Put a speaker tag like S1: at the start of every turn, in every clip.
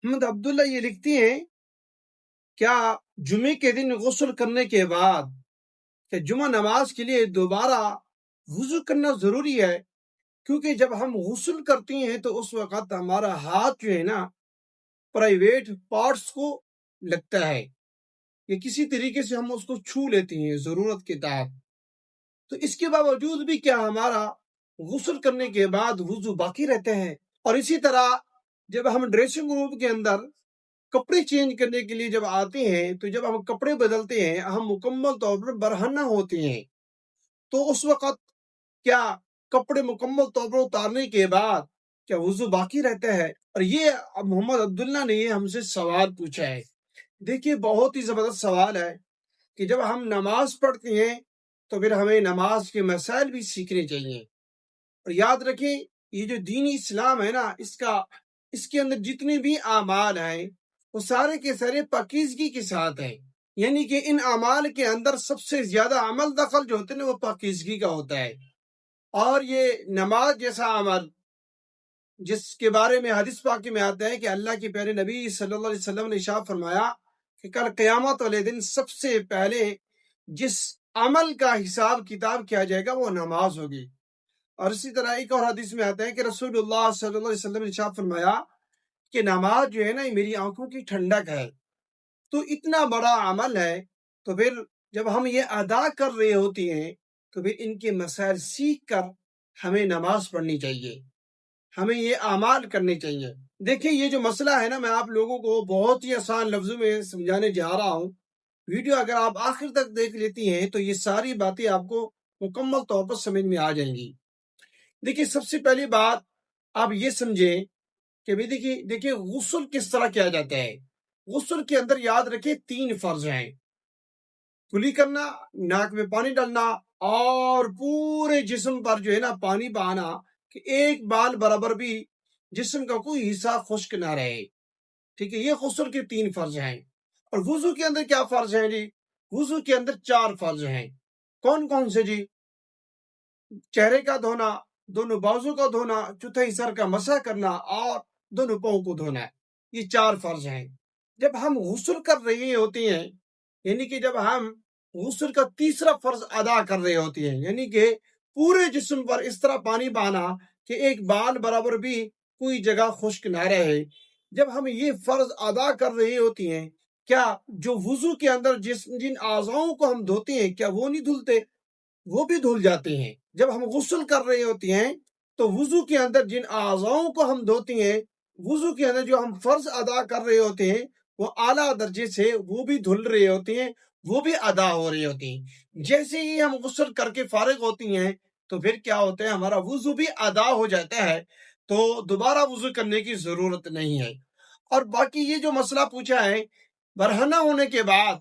S1: محمد عبداللہ یہ لکھتی ہیں کیا جمعے کے دن غسل کرنے کے بعد کہ جمعہ نماز کے لیے دوبارہ وضو کرنا ضروری ہے؟ کیونکہ جب ہم غسل کرتے ہیں تو اس وقت ہمارا ہاتھ جو ہے نا پرائیویٹ پارٹس کو لگتا ہے، یا کسی طریقے سے ہم اس کو چھو لیتے ہیں ضرورت کے تحت، تو اس کے باوجود بھی کیا ہمارا غسل کرنے کے بعد وضو باقی رہتے ہیں؟ اور اسی طرح جب ہم ڈریسنگ روم کے اندر کپڑے چینج کرنے کے لیے جب آتے ہیں تو جب ہم کپڑے بدلتے ہیں ہم مکمل طور پر برہنہ ہوتے ہیں، تو اس وقت کیا کپڑے مکمل طور پر اتارنے کے بعد کیا وضو باقی رہتا ہے؟ اور یہ محمد عبداللہ نے یہ ہم سے سوال پوچھا ہے۔ دیکھیے بہت ہی زبردست سوال ہے کہ جب ہم نماز پڑھتے ہیں تو پھر ہمیں نماز کے مسائل بھی سیکھنے چاہیے، اور یاد رکھیں یہ جو دین اسلام ہے نا اس کے اندر جتنے بھی اعمال ہیں وہ سارے کے سارے پاکیزگی کے ساتھ ہیں، یعنی کہ ان اعمال کے اندر سب سے زیادہ عمل دخل جو ہوتے ہیں وہ پاکیزگی کا ہوتا ہے۔ اور یہ نماز جیسا عمل جس کے بارے میں حدیث پاک میں آتا ہے کہ اللہ کے پیارے نبی صلی اللہ علیہ وسلم نے ارشاد فرمایا کہ کل قیامت والے دن سب سے پہلے جس عمل کا حساب کتاب کیا جائے گا وہ نماز ہوگی۔ اور اسی طرح ایک اور حدیث میں آتا ہے کہ رسول اللہ صلی اللہ علیہ وسلم نے ارشاد فرمایا کہ نماز جو ہے نا میری آنکھوں کی ٹھنڈک ہے۔ تو اتنا بڑا عمل ہے، تو پھر جب ہم یہ ادا کر رہے ہوتے ہیں تو پھر ان کے مسائل سیکھ کر ہمیں نماز پڑھنی چاہیے، ہمیں یہ اعمال کرنے چاہیے۔ دیکھیں یہ جو مسئلہ ہے نا میں آپ لوگوں کو بہت ہی آسان لفظوں میں سمجھانے جا رہا ہوں، ویڈیو اگر آپ آخر تک دیکھ لیتی ہیں تو یہ ساری باتیں آپ کو مکمل طور پر سمجھ میں آ جائیں گی۔ دیکھیں سب سے پہلی بات آپ یہ سمجھیں کہ دیکھیں غسل کس طرح کیا جاتا ہے۔ غسل کے اندر یاد رکھیں 3 فرض ہیں، کلی کرنا، ناک میں پانی ڈالنا، اور پورے جسم پر جو ہے نا پانی بہانا کہ ایک بال برابر بھی جسم کا کوئی حصہ خشک نہ رہے، ٹھیک ہے؟ یہ غسل کے 3 فرض ہیں۔ اور وضو کے اندر کیا فرض ہیں جی؟ وضو کے اندر 4 فرض ہیں۔ کون کون سے جی؟ چہرے کا دھونا، دونوں بازو کا دھونا، چوتھائی سر کا مسح کرنا، اور دونوں پاؤں کو دھونا، یہ 4 فرض ہیں۔ جب ہم غسل کر رہے ہوتے ہیں، یعنی کہ جب ہم غسل کا تیسرا فرض ادا کر رہے ہوتے ہیں، یعنی کہ پورے جسم پر اس طرح پانی بہانا کہ ایک بال برابر بھی کوئی جگہ خشک نہ رہے، جب ہم یہ فرض ادا کر رہے ہوتے ہیں کیا جو وضو کے اندر جن اعضاؤں کو ہم دھوتے ہیں کیا وہ نہیں دھلتے؟ وہ بھی دھل جاتے ہیں۔ جب ہم غسل کر رہے ہوتے ہیں تو وضو کے اندر جن اعضاؤں کو ہم دھوتے ہیں، وضو کے اندر جو ہم فرض ادا کر رہے ہوتے ہیں وہ اعلیٰ درجے سے وہ بھی دھل رہے ہوتے ہیں، وہ بھی ادا ہو رہے ہوتے ہیں۔ جیسے ہی ہم غسل کر کے فارغ ہوتی ہیں تو پھر کیا ہوتا ہے ہمارا وضو بھی ادا ہو جاتا ہے، تو دوبارہ وضو کرنے کی ضرورت نہیں ہے۔ اور باقی یہ جو مسئلہ پوچھا ہے برہنہ ہونے کے بعد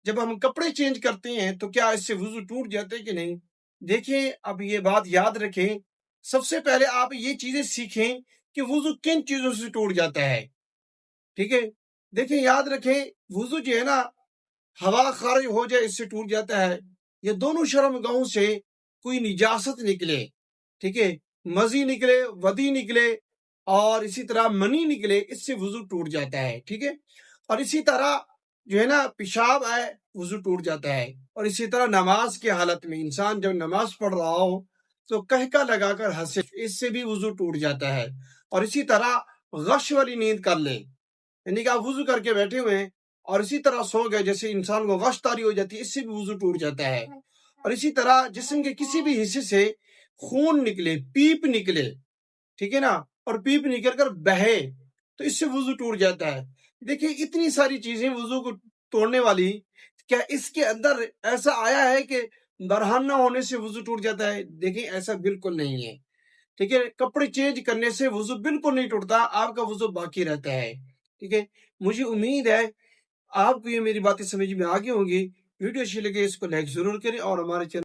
S1: جب ہم کپڑے چینج کرتے ہیں تو کیا اس سے وضو ٹوٹ جاتے کہ نہیں؟ دیکھیں اب یہ بات یاد رکھیں، سب سے پہلے آپ یہ چیزیں سیکھیں کہ وضو کن چیزوں سے ٹوٹ جاتا ہے، ٹھیک ہے؟ دیکھیں یاد رکھیں وضو جو ہے نا ہوا خارج ہو جائے اس سے ٹوٹ جاتا ہے، یا دونوں شرمگاہوں سے کوئی نجاست نکلے، ٹھیک ہے، مزی نکلے، ودی نکلے، اور اسی طرح منی نکلے، اس سے وضو ٹوٹ جاتا ہے، ٹھیک ہے؟ اور اسی طرح جو ہے نا پیشاب آئے وضو ٹوٹ جاتا ہے۔ اور اسی طرح نماز کی حالت میں انسان جب نماز پڑھ رہا ہو تو کہکا لگا کر ہنسے، اس سے بھی وضو ٹوٹ جاتا ہے۔ اور اسی طرح غش والی نیند کر لیں، یعنی کہ آپ وضو کر کے بیٹھے ہوئے ہیں اور اسی طرح سو گئے، جیسے انسان کو غش طاری ہو جاتی ہے، اس سے بھی وضو ٹوٹ جاتا ہے۔ اور اسی طرح جسم کے کسی بھی حصے سے خون نکلے، پیپ نکلے، ٹھیک ہے نا، اور پیپ نکل کر بہے تو اس سے وضو ٹوٹ جاتا ہے۔ دیکھیں اتنی ساری چیزیں وضو کو توڑنے والی، کیا اس کے اندر ایسا آیا ہے کہ برہنہ ہونے سے وضو ٹوٹ جاتا ہے؟ دیکھیں ایسا بالکل نہیں ہے، ٹھیک ہے؟ کپڑے چینج کرنے سے وضو بالکل نہیں ٹوٹتا، آپ کا وضو باقی رہتا ہے، ٹھیک ہے؟ مجھے امید ہے آپ کو یہ میری باتیں سمجھ میں آ گئی ہوں گی۔ ویڈیو اچھی لگے اس کو لائک ضرور کریں، اور ہمارے چینل